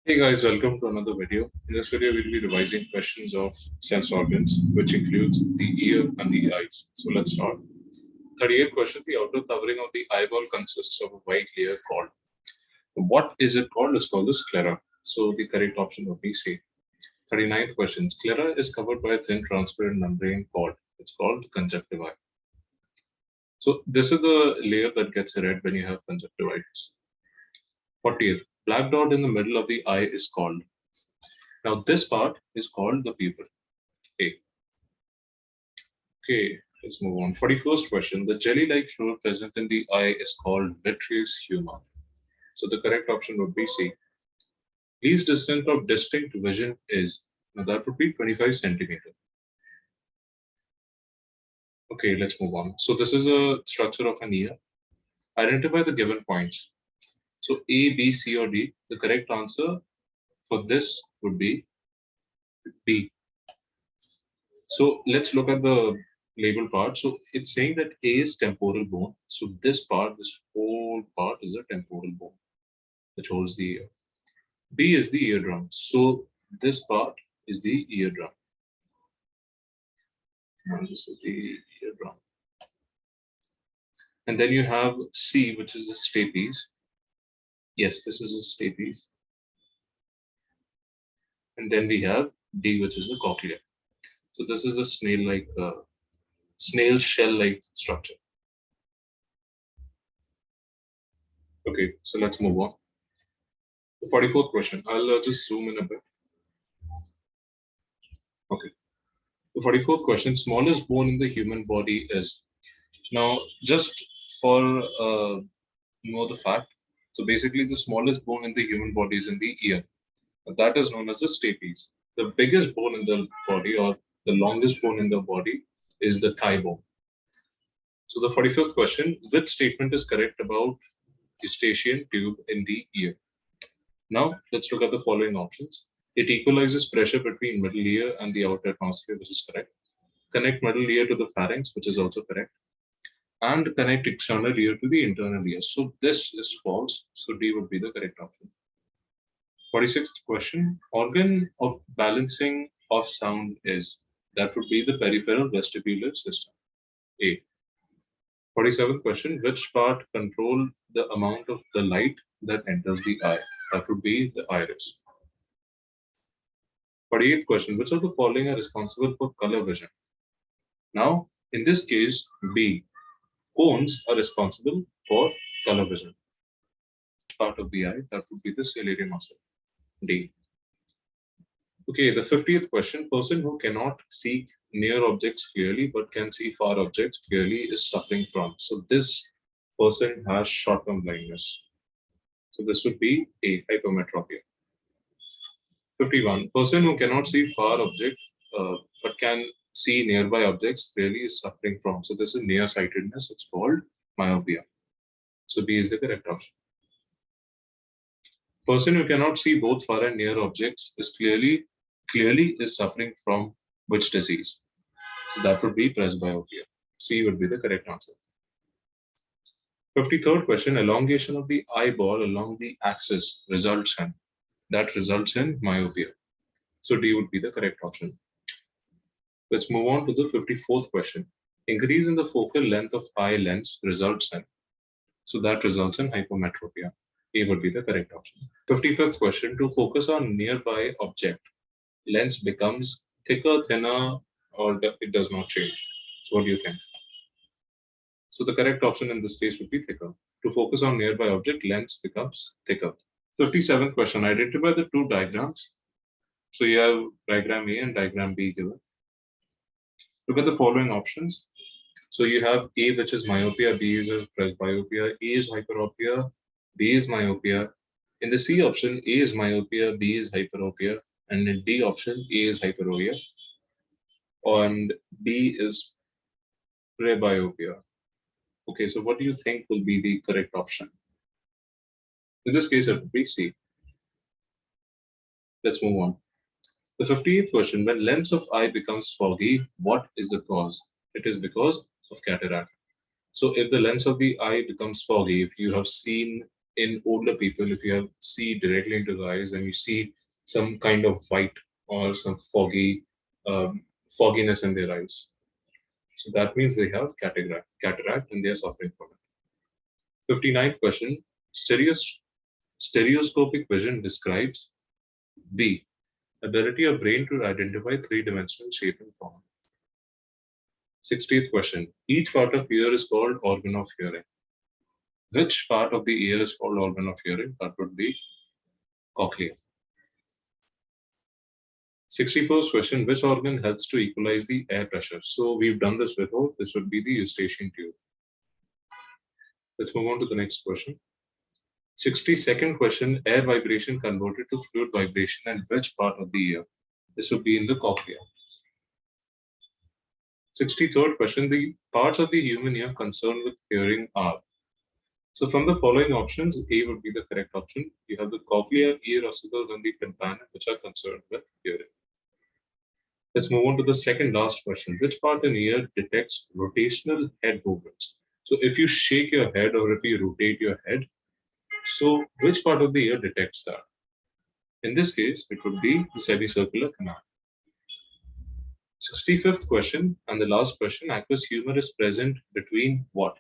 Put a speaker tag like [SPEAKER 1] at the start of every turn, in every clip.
[SPEAKER 1] Hey guys, welcome to another video. In this video, we'll be revising questions of sense organs, which includes the ear and the eyes. So let's start. 38th question, the outer covering of the eyeball consists of a white layer called. What is it called? It's called the sclera. So the correct option would be C. 39th question, sclera is covered by a thin transparent membrane called. It's called conjunctiva. So this is the layer that gets red when you have conjunctivitis. 40th, black dot in the middle of the eye is called. Now this part is called the pupil. Okay, let's move on. 41st question. The jelly-like fluid present in the eye is called vitreous humor. So the correct option would be C. Least distance of distinct vision is, now that would be 25 centimeter. Okay, let's move on. So this is a structure of an ear. Identify the given points. So A, B, C, or D. The correct answer for this would be B. So let's look at the label part. So it's saying that A is temporal bone. So this whole part is a temporal bone, which holds the ear. B is the eardrum. So this part is the eardrum. And this is the eardrum. And then you have C, which is the stapes. Yes, this is a stapes. And then we have D, which is the cochlea. So this is a snail-like, snail shell-like structure. Okay, so let's move on. The 44th question. I'll just zoom in a bit. Okay. The 44th question. Smallest bone in the human body is. Now, just for know the fact. So basically, the smallest bone in the human body is in the ear. That is known as the stapes. The biggest bone in the body, or the longest bone in the body, is the thigh bone. So the 45th question, which statement is correct about eustachian tube in the ear? Now, let's look at the following options. It equalizes pressure between middle ear and the outer atmosphere, which is correct. Connect middle ear to the pharynx, which is also correct. And connect external ear to the internal ear. So this is false. So D would be the correct option. 46th question. Organ of balancing of sound is. That would be the peripheral vestibular system. A. 47th question. Which part control the amount of the light that enters the eye? That would be the iris. 48th question. Which of the following are responsible for color vision? Now, in this case, B. Cones are responsible for color vision. Part of the eye, that would be the ciliary muscle. D. Okay, the 50th question. Person who cannot see near objects clearly but can see far objects clearly is suffering from. So this person has short-term blindness. So this would be A, hypermetropia. 51. Person who cannot see far object but can see nearby objects clearly is suffering from. So this is nearsightedness. It's called myopia. So B is the correct option. Person who cannot see both far and near objects is clearly is suffering from which disease? So that would be presbyopia. C would be the correct answer. 53rd question, elongation of the eyeball along the axis results in. That results in myopia. So D would be the correct option. Let's move on to the 54th question. Increase in the focal length of eye lens results in. So that results in hypermetropia. A would be the correct option. 55th question, to focus on nearby object, lens becomes thicker, thinner, or it does not change. So what do you think? So the correct option in this case would be thicker. To focus on nearby object, lens becomes thicker. 57th question, identify the two diagrams. So you have diagram A and diagram B given. Look at the following options. So you have A, which is myopia, B is presbyopia, A is hyperopia, B is myopia. In the C option, A is myopia, B is hyperopia, and in D option, A is hyperopia, and B is presbyopia. Okay, so what do you think will be the correct option? In this case, it would be C. Let's move on. The 58th question, when lens of eye becomes foggy, what is the cause? It is because of cataract. So if the lens of the eye becomes foggy, if you have seen in older people, if you see directly into the eyes and you see some kind of white or some fogginess in their eyes. So that means they have cataract and they are suffering from it. 59th question, stereoscopic vision describes B, ability of brain to identify three-dimensional shape and form. 60th question, each part of ear is called organ of hearing. Which part of the ear is called organ of hearing? That would be cochlea. 61st question, which organ helps to equalize the air pressure? So we've done this before. This would be the eustachian tube. Let's move on to the next question. 62nd question, air vibration converted to fluid vibration and which part of the ear? This would be in the cochlea. 63rd question, the parts of the human ear concerned with hearing are. So from the following options, A would be the correct option. You have the cochlea, ear ossicles, and the tympanic, which are concerned with hearing. Let's move on to the second last question. Which part in ear detects rotational head movements? So if you shake your head or if you rotate your head, so which part of the ear detects that? In this case, it would be the semicircular canal. 65th question and the last question, aqueous humor is present between what?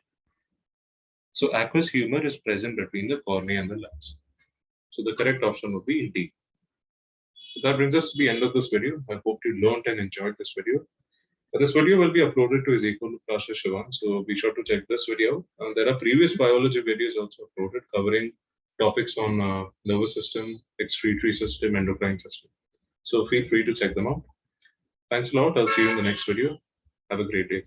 [SPEAKER 1] So aqueous humor is present between the cornea and the lens. So the correct option would be D. So that brings us to the end of this video. I hope you learned and enjoyed this video. This video will be uploaded to IsEqualTo Shivan, so be sure to check this video. There are previous biology videos also uploaded covering topics on nervous system, excretory system, endocrine system. So feel free to check them out. Thanks a lot. I'll see you in the next video. Have a great day.